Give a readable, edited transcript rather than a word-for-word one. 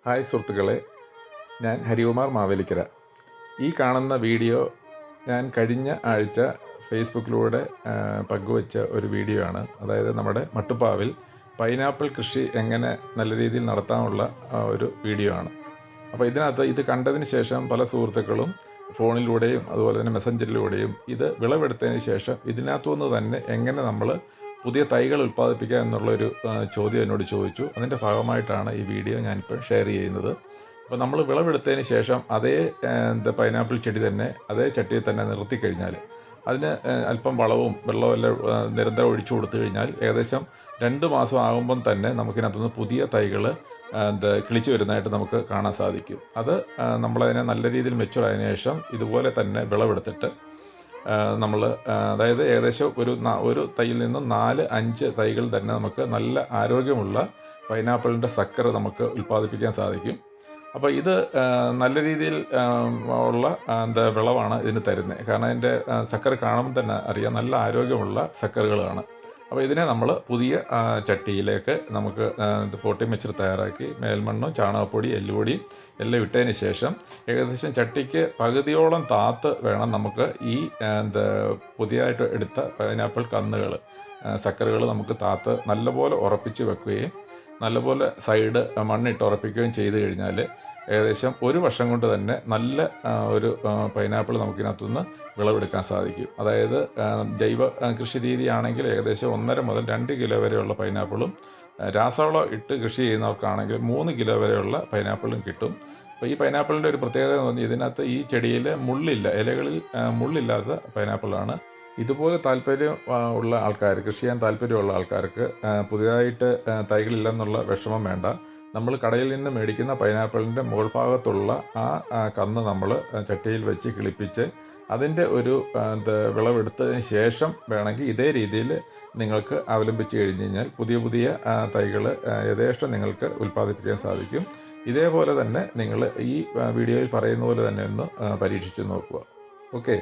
Hi സുഹൃത്തുക്കളെ, ഞാൻ ഹരികുമാർ മാവേലിക്കര. ഈ കാണുന്ന വീഡിയോ ഞാൻ കഴിഞ്ഞ ആഴ്ച ഫേസ്ബുക്കിലൂടെ പങ്കുവച്ച ഒരു വീഡിയോ ആണ്. അതായത് നമ്മുടെ മട്ടുപ്പാവിൽ പൈനാപ്പിൾ കൃഷി എങ്ങനെ നല്ല രീതിയിൽ നടത്താനുള്ള ഒരു വീഡിയോ ആണ്. അപ്പോൾ ഇതിനകത്ത് ഇത് കണ്ടതിന് ശേഷം പല സുഹൃത്തുക്കളും ഫോണിലൂടെയും അതുപോലെ തന്നെ മെസ്സഞ്ചറിലൂടെയും ഇത് വിളവെടുത്തതിന് ശേഷം ഇതിനകത്തുനിന്ന് തന്നെ എങ്ങനെ നമ്മൾ പുതിയ തൈകൾ ഉൽപ്പാദിപ്പിക്കുക എന്നുള്ളൊരു ചോദ്യം എന്നോട് ചോദിച്ചു. അതിൻ്റെ ഭാഗമായിട്ടാണ് ഈ വീഡിയോ ഞാനിപ്പോൾ ഷെയർ ചെയ്യുന്നത്. അപ്പോൾ നമ്മൾ വിളവെടുത്തതിന് ശേഷം അതേ പൈനാപ്പിൾ ചെടി തന്നെ അതേ ചട്ടിയിൽ തന്നെ നിർത്തിക്കഴിഞ്ഞാൽ അതിന് അല്പം വളവും വെള്ളവും എല്ലാം നിരന്തരം ഒഴിച്ചു കൊടുത്തു കഴിഞ്ഞാൽ ഏകദേശം 2 മാസം ആകുമ്പം തന്നെ നമുക്കിനകത്തുനിന്ന് പുതിയ തൈകൾ കിളിച്ച് വരുന്നതായിട്ട് നമുക്ക് കാണാൻ സാധിക്കും. അത് നമ്മളതിനെ നല്ല രീതിയിൽ മെച്ചുറായതിനു ശേഷം ഇതുപോലെ തന്നെ വിളവെടുത്തിട്ട് നമ്മൾ അതായത് ഏകദേശം ഒരു തൈയിൽ നിന്ന് 4-5 തൈകൾ തന്നെ നമുക്ക് നല്ല ആരോഗ്യമുള്ള പൈനാപ്പിളിൻ്റെ സക്കർ നമുക്ക് ഉൽപ്പാദിപ്പിക്കാൻ സാധിക്കും. അപ്പോൾ ഇത് നല്ല രീതിയിൽ ഉള്ള വിളവാണ് ഇതിന് തരുന്നത്. കാരണം അതിൻ്റെ സക്കർ കാണുമ്പോൾ തന്നെ അറിയാം, നല്ല ആരോഗ്യമുള്ള സക്കറുകളാണ്. അപ്പോൾ ഇതിനെ നമ്മൾ പുതിയ ചട്ടിയിലേക്ക് നമുക്ക് പോട്ടി മിക്സ്ചർ തയ്യാറാക്കി മേൽമണ്ണും ചാണകപ്പൊടി എല്ലുപൊടി എല്ലാം ഇട്ടതിന് ശേഷം ഏകദേശം ചട്ടിക്ക് പകുതിയോളം താത്ത് വേണം നമുക്ക് ഈ പുതിയതായിട്ട് എടുത്ത പൈനാപ്പിൾ കന്നുകൾ സക്കറുകൾ നമുക്ക് താത്ത് നല്ലപോലെ ഉറപ്പിച്ച് വെക്കുകയും നല്ലപോലെ സൈഡ് മണ്ണിട്ട് ഉറപ്പിക്കുകയും ചെയ്ത് കഴിഞ്ഞാൽ ഏകദേശം 1 വർഷം കൊണ്ട് തന്നെ നല്ല ഒരു പൈനാപ്പിൾ നമുക്കിനകത്തുനിന്ന് വിളവെടുക്കാൻ സാധിക്കും. അതായത് ജൈവ കൃഷി രീതിയാണെങ്കിൽ ഏകദേശം 1.5 മുതൽ 2 കിലോ വരെയുള്ള പൈനാപ്പിളും, രാസവളം ഇട്ട് കൃഷി ചെയ്യുന്നവർക്കാണെങ്കിൽ 3 കിലോ വരെയുള്ള പൈനാപ്പിളും കിട്ടും. അപ്പോൾ ഈ പൈനാപ്പിളിൻ്റെ ഒരു പ്രത്യേകത എന്ന് പറഞ്ഞാൽ ഇതിനകത്ത് ഈ ചെടിയിൽ മുള്ളില്ല, ഇലകളിൽ മുള്ളില്ലാത്ത പൈനാപ്പിളാണ്. ഇതുപോലെ താല്പര്യം ഉള്ള ആൾക്കാർ, കൃഷി ചെയ്യാൻ താല്പര്യമുള്ള ആൾക്കാർക്ക് പുതിയതായിട്ട് തൈകളില്ലെന്നുള്ള വിഷമം വേണ്ട. നമ്മൾ കടയിൽ നിന്ന് മേടിക്കുന്ന പൈനാപ്പിളിൻ്റെ മുകൾ ഭാഗത്തുള്ള ആ കന്ന് നമ്മൾ ചട്ടിയിൽ വെച്ച് കിളിപ്പിച്ച് അതിൻ്റെ ഒരു വിളവെടുത്തതിന് ശേഷം വേണമെങ്കിൽ ഇതേ രീതിയിൽ നിങ്ങൾക്ക് അവലംബിച്ച് കഴിഞ്ഞ് കഴിഞ്ഞാൽ പുതിയ തൈകൾ യഥേഷ്ടം നിങ്ങൾക്ക് ഉൽപ്പാദിപ്പിക്കാൻ സാധിക്കും. ഇതേപോലെ തന്നെ നിങ്ങൾ ഈ വീഡിയോയിൽ പറയുന്ന പോലെ തന്നെ ഒന്ന് പരീക്ഷിച്ച് നോക്കുക. ഓക്കെ.